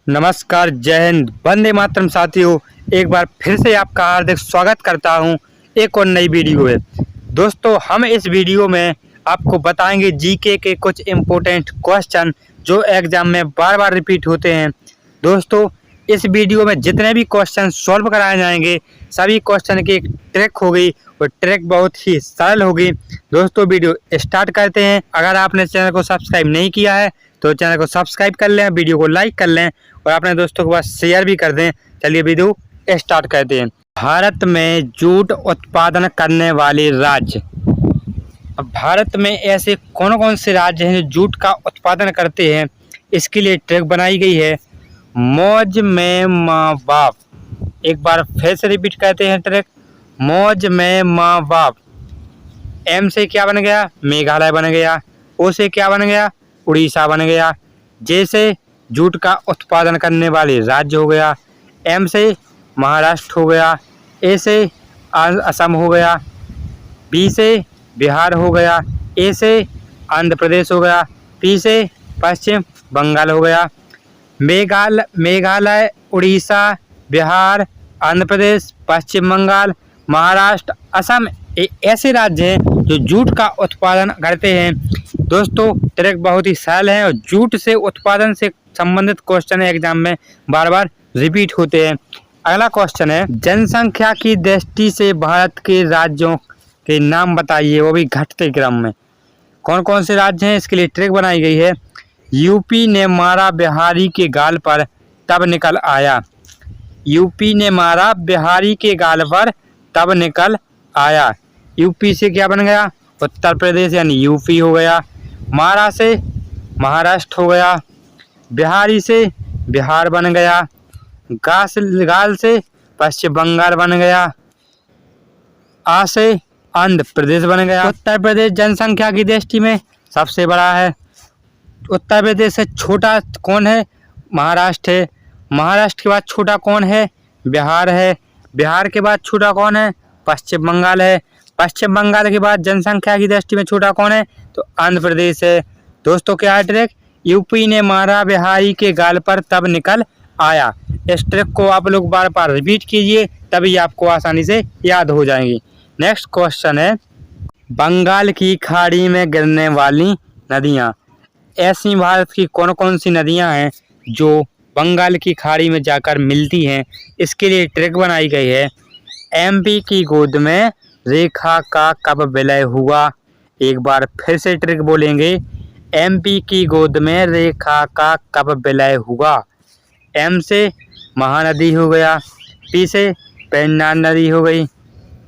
नमस्कार, जय हिंद, वंदे मातरम साथियों। एक बार फिर से आपका हार्दिक स्वागत करता हूं एक और नई वीडियो में। दोस्तों, हम इस वीडियो में आपको बताएंगे जीके के कुछ इम्पोर्टेंट क्वेश्चन जो एग्जाम में बार बार रिपीट होते हैं। दोस्तों, इस वीडियो में जितने भी क्वेश्चन सॉल्व कराए जाएंगे सभी क्वेश्चन की एक ट्रिक होगी और ट्रिक बहुत ही सरल होगी। दोस्तों, वीडियो स्टार्ट करते हैं। अगर आपने चैनल को सब्सक्राइब नहीं किया है तो चैनल को सब्सक्राइब कर लें, वीडियो को लाइक कर लें और अपने दोस्तों के पास शेयर भी कर दें। चलिए वीडियो स्टार्ट करते हैं। भारत में जूट उत्पादन करने वाले राज्य। अब भारत में ऐसे कौन कौन से राज्य हैं जो जूट का उत्पादन करते हैं, इसके लिए ट्रिक बनाई गई है। मौज में माँ बाप। एक बार फिर से रिपीट करते हैं ट्रिक। मौज में माँ बाप। एम से क्या बन गया? मेघालय बन गया। ओ से क्या बन गया? उड़ीसा बन गया। जे से जूट का उत्पादन करने वाले राज्य हो गया। एम से महाराष्ट्र हो गया। ए से असम हो गया। बी से बिहार हो गया। ए से आंध्र प्रदेश हो गया। पी से पश्चिम बंगाल हो गया। मेघालय, उड़ीसा, बिहार, आंध्र प्रदेश, पश्चिम बंगाल, महाराष्ट्र, असम ऐसे राज्य हैं जो जूट का उत्पादन करते हैं। दोस्तों, ट्रिक बहुत ही सरल है और जूट से उत्पादन से संबंधित क्वेश्चन एग्जाम में बार बार रिपीट होते हैं। अगला क्वेश्चन है, जनसंख्या की दृष्टि से भारत के राज्यों के नाम बताइए, वो भी घटते क्रम में। कौन कौन से राज्य हैं, इसके लिए ट्रिक बनाई गई है। यूपी ने मारा बिहारी के गाल पर तब निकल आया। यूपी ने मारा बिहारी के गाल पर तब निकल आया। यूपी से क्या बन गया? उत्तर प्रदेश यानी यूपी हो गया। मारा से महाराष्ट्र हो गया। बिहारी से बिहार बन गया। गाल से पश्चिम बंगाल बन गया। आ से आंध्र प्रदेश बन गया। उत्तर प्रदेश जनसंख्या की दृष्टि में सबसे बड़ा है। उत्तर प्रदेश से छोटा कौन है? महाराष्ट्र है। महाराष्ट्र के बाद छोटा कौन है? बिहार है। बिहार के बाद छोटा कौन है? पश्चिम बंगाल है। पश्चिम बंगाल के बाद जनसंख्या की दृष्टि में छोटा कौन है? तो आंध्र प्रदेश है। दोस्तों, क्या है ट्रिक? यूपी ने मारा बिहारी के गाल पर तब निकल आया। इस ट्रिक को आप लोग बार बार रिपीट कीजिए, तभी आपको आसानी से याद हो जाएंगी। नेक्स्ट क्वेश्चन है, बंगाल की खाड़ी में गिरने वाली नदियाँ। ऐसी भारत की कौन कौन सी नदियाँ हैं जो बंगाल की खाड़ी में जाकर मिलती हैं, इसके लिए ट्रिक बनाई गई है। एमपी की गोद में रेखा का कब विलय हुआ? एक बार फिर से ट्रिक बोलेंगे। एमपी की गोद में रेखा का कब विलय हुआ? एम से महानदी हो गया। पी से पेन्नार नदी हो गई।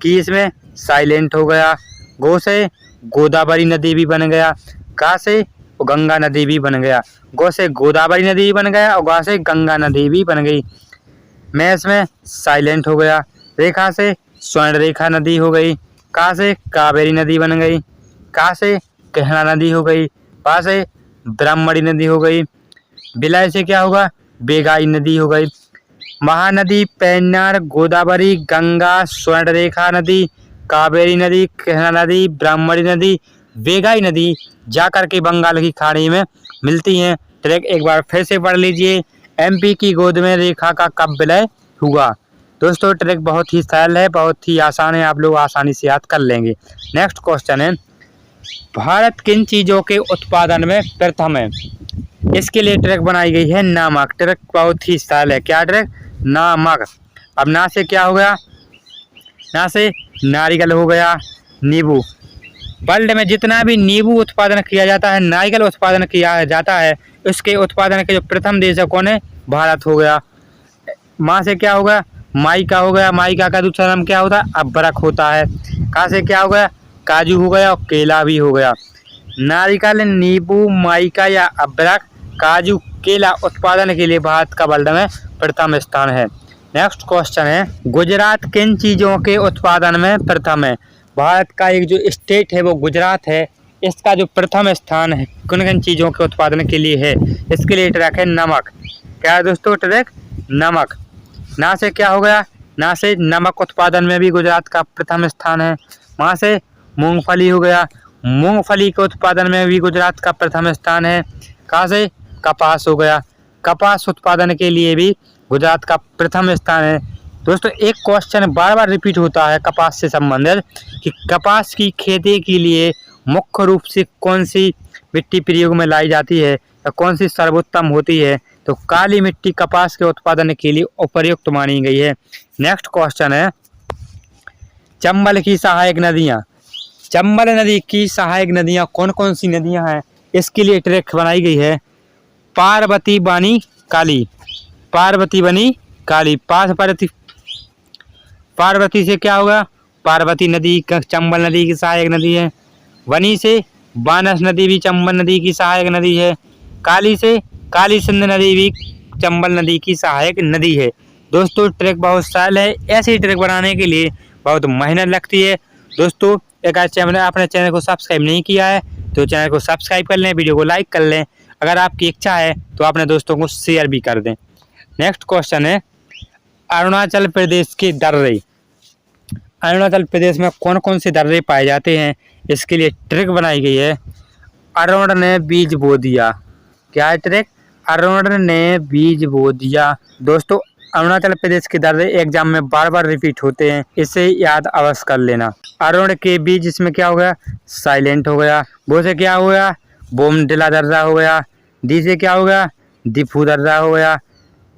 की इसमें साइलेंट हो गया। गो से गोदावरी नदी भी बन गया। गा से गंगा नदी भी बन गया। गो से गोदावरी नदी भी बन गया और गा से गंगा नदी भी बन गई। मैं इसमें साइलेंट हो गया। रेखा से स्वर्ण रेखा नदी हो गई। का से कावेरी नदी बन गई। का से कहना नदी हो गई। पा से ब्राह्मणी नदी हो गई। विलय से क्या होगा? बेगाई नदी हो गई। महानदी, पेन्नार, गोदावरी, गंगा, स्वर्ण रेखा नदी, कावेरी नदी, कहना नदी, ब्राह्मणी नदी, बेगाई नदी जाकर के बंगाल की खाड़ी में मिलती हैं। ट्रिक एक बार फिर से पढ़ लीजिए। एमपी की गोद में रेखा का कब विलय हुआ? दोस्तों, ट्रिक बहुत ही सरल है, बहुत ही आसान है, आप लोग आसानी से याद कर लेंगे। नेक्स्ट क्वेश्चन है, भारत किन चीज़ों के उत्पादन में प्रथम है? इसके लिए ट्रिक बनाई गई है नमक। ट्रिक बहुत ही सरल है। क्या ट्रिक? नमक। अब ना से क्या हो गया? ना से नारियल हो गया। नींबू। वर्ल्ड में जितना भी नींबू उत्पादन किया जाता है, नारियल उत्पादन किया जाता है, उसके उत्पादन के जो प्रथम देश है कौन है? भारत हो गया। माँ से क्या हो गया? माइका हो गया। माइका का दूसरा नाम क्या होता है? अबरक होता है। का से क्या हो गया? काजू हो गया और केला भी हो गया। नारियल, नींबू, माइका या अबरक, काजू, केला उत्पादन के लिए भारत का वर्ल्ड में प्रथम स्थान है। नेक्स्ट क्वेश्चन है, गुजरात किन चीज़ों के उत्पादन में प्रथम है? भारत का एक जो स्टेट है वो गुजरात है, इसका जो प्रथम स्थान है किन किन चीज़ों के उत्पादन के लिए है? इसके लिए ट्रैक है नमक। क्या है दोस्तों ट्रैक? नमक। ना से क्या हो गया? ना से नमक उत्पादन में भी गुजरात का प्रथम स्थान है। वहाँ से मूंगफली हो गया। मूंगफली के उत्पादन में भी गुजरात का प्रथम स्थान है। कहाँ से? कपास हो गया। कपास उत्पादन के लिए भी गुजरात का प्रथम स्थान है। दोस्तों एक क्वेश्चन बार बार रिपीट होता है कपास से संबंधित कि कपास की खेती के लिए मुख्य रूप से कौन सी मिट्टी प्रयोग में लाई जाती है या कौन सी सर्वोत्तम होती है, तो काली मिट्टी कपास के उत्पादन के लिए उपयुक्त मानी गई है। नेक्स्ट क्वेश्चन है चंबल की सहायक नदियाँ। चंबल नदी की सहायक नदियाँ कौन कौन सी नदियाँ हैं, इसके लिए ट्रैक बनाई गई है। पार्वती बानी काली, पार्वती बनी काली, पार्वती से क्या होगा, पार्वती नदी चंबल नदी की सहायक नदी है। वनी से बानस नदी भी चंबल नदी की सहायक नदी है। काली से काली सिंध नदी भी चंबल नदी की सहायक नदी है। दोस्तों ट्रैक बहुत सरल है, ऐसे ही ट्रैक बनाने के लिए बहुत मेहनत लगती है। दोस्तों एक आज आपने चैनल को सब्सक्राइब नहीं किया है तो चैनल को सब्सक्राइब कर लें, वीडियो को लाइक कर लें, अगर आपकी इच्छा है तो अपने दोस्तों को शेयर भी कर दें। नेक्स्ट क्वेश्चन है अरुणाचल प्रदेश के दर्रे। अरुणाचल प्रदेश में कौन कौन से दर्रे पाए जाते हैं, इसके लिए ट्रिक बनाई गई है। अरुण ने बीज बो दिया, क्या है ट्रिक, अरुण ने बीज बो दिया। दोस्तों अरुणाचल प्रदेश के दर्रे एग्जाम में बार बार रिपीट होते हैं, इसे याद अवश्य कर लेना। अरुण के बीज, इसमें क्या हो गया, साइलेंट हो गया। वो से क्या हो गया, बोमडिला दर्रा हो गया। डी से क्या हो गया, दिफू दर्रा हो गया।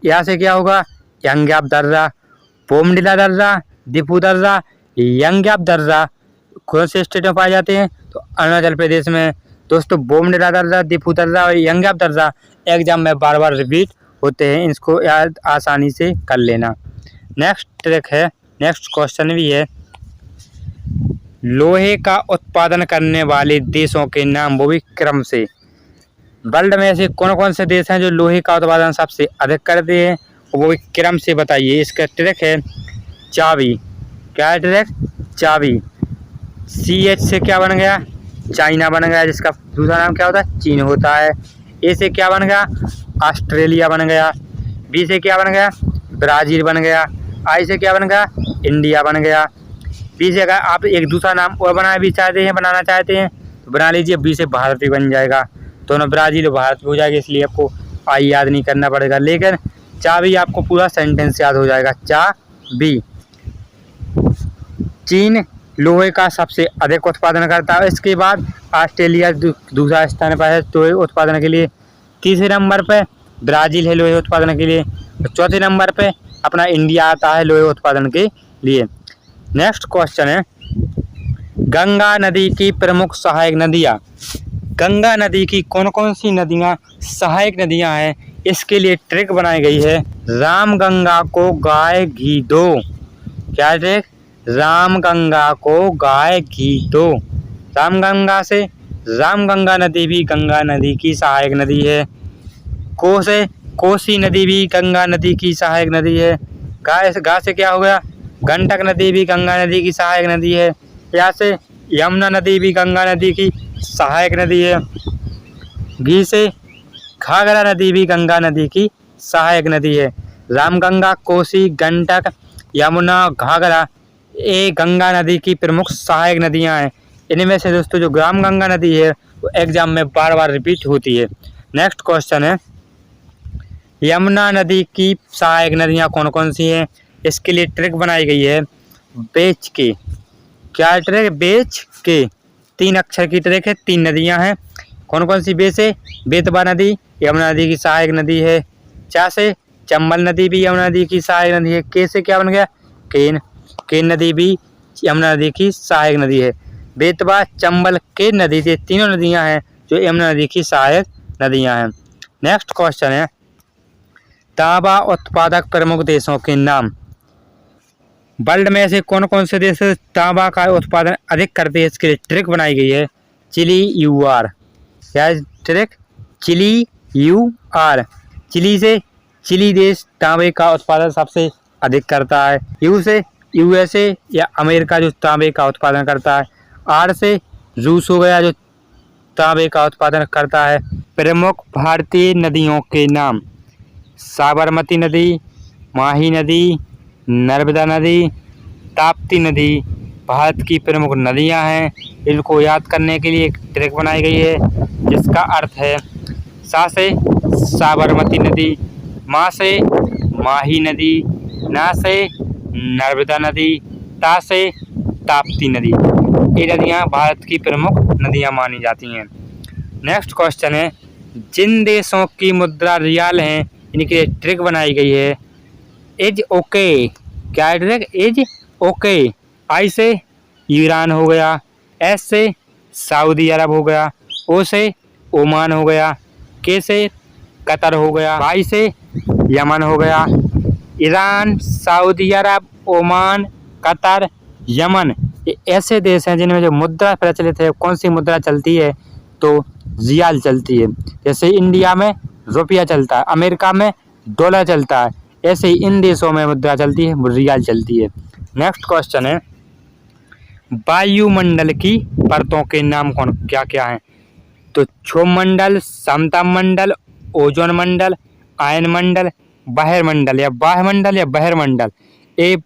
यहाँ से क्या होगा, यंग्याप दर्रा। बोमडिला दर्रा, दिफू दर्रा, यंग्याप दर्रा कौन से स्टेट में पाए जाते हैं, तो अरुणाचल प्रदेश में। दोस्तों बोमडिला दर्रा, दिफू दर्रा और यंग्याप दर्रा एग्जाम में बार बार रिपीट होते हैं, इसको याद आसानी से कर लेना। नेक्स्ट ट्रिक है, नेक्स्ट क्वेश्चन भी है लोहे का उत्पादन करने वाले देशों के नाम, वो भी क्रम से। वर्ल्ड में ऐसे कौन कौन से देश हैं जो लोहे का उत्पादन सबसे अधिक करते हैं, वो भी क्रम से बताइए। इसका ट्रिक है चाबी, क्या है ट्रिक, चाबी। CH से क्या बन गया, चाइना बन गया, जिसका दूसरा नाम क्या होता है, चीन होता है। ए से क्या बन गया, ऑस्ट्रेलिया बन गया। बी से क्या बन गया, ब्राज़ील बन गया। आई से क्या बन गया, इंडिया बन गया। बी से अगर आप एक दूसरा नाम और बनाना चाहते हैं तो बना लीजिए। बी से भारत भी बन जाएगा, दोनों ब्राज़ील और भारत भी हो जाएगा, इसलिए आपको आई याद नहीं करना पड़ेगा, लेकिन चाबी आपको पूरा सेंटेंस याद हो जाएगा। चाबी। चीन लोहे का सबसे अधिक उत्पादन करता है, इसके बाद ऑस्ट्रेलिया दूसरा स्थान पर है लोहे उत्पादन के लिए। तीसरे नंबर पे ब्राज़ील है लोहे उत्पादन के लिए। चौथे नंबर पे अपना इंडिया आता है लोहे उत्पादन के लिए। नेक्स्ट क्वेश्चन है गंगा नदी की प्रमुख सहायक नदियाँ। गंगा नदी की कौन कौन सी नदियाँ सहायक नदियाँ हैं, इसके लिए ट्रिक बनाई गई है। राम गंगा को गाय घी दो, क्या ट्रिक, राम गंगा को गाय घी दो। रामगंगा से रामगंगा नदी भी गंगा नदी की सहायक नदी है। को से कोसी नदी भी गंगा नदी की सहायक नदी है। गा से क्या हो गया, गंडक नदी भी गंगा नदी की सहायक नदी है। या से यमुना नदी भी गंगा नदी की सहायक नदी है। घी से घाघरा नदी भी गंगा नदी की सहायक नदी है। रामगंगा, कोसी, गंडक, यमुना, घाघरा ये गंगा नदी की प्रमुख सहायक नदियां हैं। इनमें से दोस्तों जो रामगंगा नदी है वो एग्जाम में बार बार रिपीट होती है। नेक्स्ट क्वेश्चन है यमुना नदी की सहायक नदियां कौन कौन सी हैं, इसके लिए ट्रिक बनाई गई है। बेच के, क्या ट्रिक, बेच के। 3 अक्षर की ट्रिक है, 3 नदियां हैं। कौन कौन सी बेच है, बेतवा नदी यमुना नदी की सहायक नदी है। चा से चंबल नदी भी यमुना नदी की सहायक नदी है। के से क्या बन गया, केन, केन नदी भी यमुना नदी की सहायक नदी है। बेतवा, चंबल, केन नदी से तीनों नदियां हैं जो यमुना नदी की सहायक नदियां हैं। नेक्स्ट क्वेश्चन है तांबा उत्पादक प्रमुख देशों के नाम। वर्ल्ड में ऐसे कौन कौन से देश तांबा का उत्पादन अधिक करते हैं, इसके लिए ट्रिक बनाई गई है। चिली, UR, क्या ट्रिक, चिली, UR। चिली से चिली देश तांबे का उत्पादन सबसे अधिक करता है। यू से USA या अमेरिका जो तांबे का उत्पादन करता है। R से रूस हो गया जो तांबे का उत्पादन करता है। प्रमुख भारतीय नदियों के नाम, साबरमती नदी, माही नदी, नर्मदा नदी, ताप्ती नदी भारत की प्रमुख नदियां हैं। इनको याद करने के लिए एक ट्रिक बनाई गई है जिसका अर्थ है सा से साबरमती नदी, मा से माही नदी, ना से नर्मदा नदी, ता से ताप्ती नदी। ये नदियाँ भारत की प्रमुख नदियाँ मानी जाती हैं। नेक्स्ट क्वेश्चन है, जिन देशों की मुद्रा रियाल है इनके लिए ट्रिक बनाई गई है। इज ओके, क्या है ट्रिक? Is okay. आई से ईरान हो गया, एस से सऊदी अरब हो गया, ओ से ओमान हो गया, के से कतर हो गया, वाई से यमन हो गया। ईरान, सऊदी अरब, ओमान, कतर, यमन, ये ऐसे देश हैं जिनमें जो मुद्रा प्रचलित है, कौन सी मुद्रा चलती है? तो रियाल चलती है। जैसे इंडिया में रुपया चलता है, अमेरिका में डॉलर चलता है, ऐसे ही इन देशों में मुद्रा चलती है, रियाल चलती है। नेक्स्ट क्वेश्चन है, वायुमंडल की परतों के नाम कौन क्या क्या हैं? तो क्षोभ मंडल, समताप मंडल, ओजोन मंडल, आयन मंडल, बहिर्मंडल या बाह्यमंडल या बहिर्मंडल, ये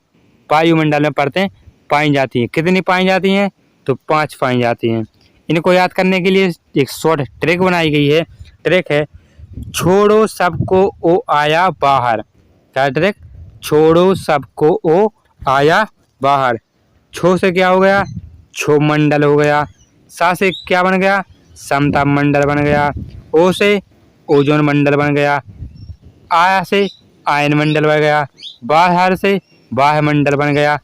वायुमंडल में परतें पाई जाती हैं। कितनी पाई जाती हैं? तो 5 पाई जाती हैं। इनको याद करने के लिए एक शॉर्ट ट्रिक बनाई गई है। ट्रिक है, छोड़ो सबको ओ आया बाहर। क्या ट्रिक? छोड़ो सबको ओ आया बाहर। छो से क्या हो गया? क्षोभ मंडल हो गया। सा से क्या बन गया? समताप मंडल बन गया। ओ से ओजोन मंडल बन गया। आया से आयन मंडल बन गया। बाहर से बाह्यमंडल बन गया।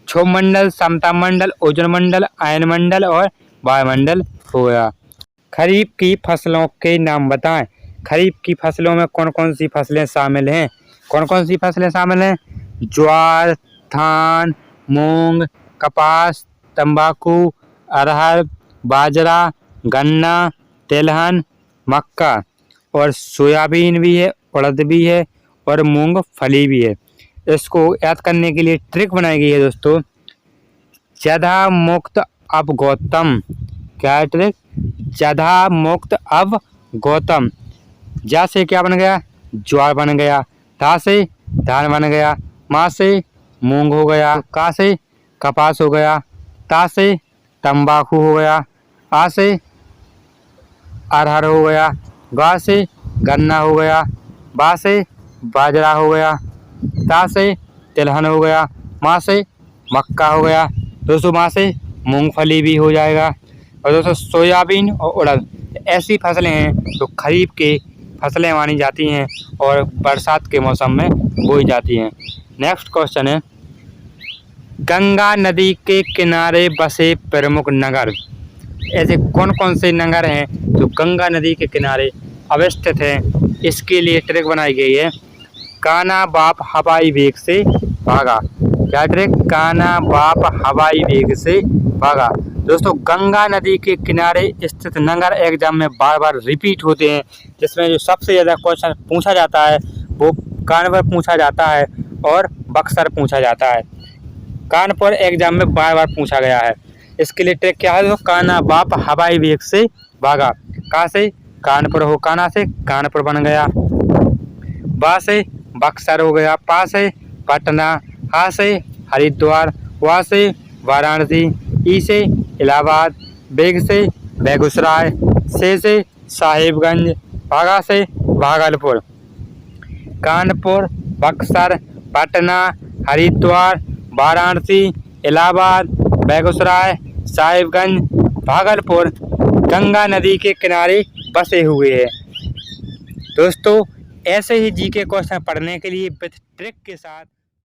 क्षोभ मंडल, समताप मंडल, ओजोन मंडल, आयन मंडल और वायुमंडल हो गया। खरीफ की फसलों के नाम बताएं। खरीफ की फसलों में कौन कौन सी फसलें शामिल हैं? कौन कौन सी फसलें शामिल हैं? ज्वार, धान, मूंग, कपास, तंबाकू, अरहर, बाजरा, गन्ना, तिलहन, मक्का और सोयाबीन भी है, उड़द भी है और मूंगफली भी है। इसको याद करने के लिए ट्रिक बनाई गई है दोस्तों, जदा मुक्त अब गौतम। क्या है ट्रिक? जदा मुक्त अब गौतम। जा से क्या बन गया? ज्वार बन गया। धा से धान बन गया। मा से मूंग हो गया। का से कपास हो गया। ता से तंबाकू हो गया। आ से अरहर हो गया। गा से गन्ना हो गया। बा से बाजरा हो गया। ता से तिलहन हो गया। मा से मक्का हो गया। दोस्तों मा से मूंगफली भी हो जाएगा। और दोस्तों सोयाबीन और उड़द ऐसी फसलें हैं जो खरीफ की फसलें मानी जाती हैं और बरसात के मौसम में बोई जाती हैं। नेक्स्ट क्वेश्चन है, गंगा नदी के किनारे बसे प्रमुख नगर। ऐसे कौन कौन से नगर हैं जो गंगा नदी के किनारे अवस्थित हैं? इसके लिए ट्रिक बनाई गई है, कान्हा बाप हवाई वेग से भागा। क्या ट्रिक? कान्हा बाप हवाई वेग से भागा। दोस्तों गंगा नदी के किनारे स्थित नगर एग्जाम में बार बार रिपीट होते हैं, जिसमें जो सबसे ज़्यादा क्वेश्चन पूछा जाता है वो कानपुर पूछा जाता है और बक्सर पूछा जाता है। कानपुर एग्जाम में बार बार पूछा गया है। इसके लिए ट्रिक क्या है? तो कान्हा बाप हवाई वेग से भागा। का से कानपुर हो, कान्हा से कानपुर बन गया। बा से बक्सर हो गया। पा से पटना। हा से हरिद्वार। वा से वाराणसी। ई से इलाहाबाद। बेग से बेगूसराय। से साहिबगंज। भागा से भागलपुर। कानपुर, बक्सर, पटना, हरिद्वार, वाराणसी, इलाहाबाद, बेगूसराय, साहिबगंज, भागलपुर गंगा नदी के किनारे बसे हुए हैं। दोस्तों ऐसे ही जीके क्वेश्चन पढ़ने के लिए विथ ट्रिक के साथ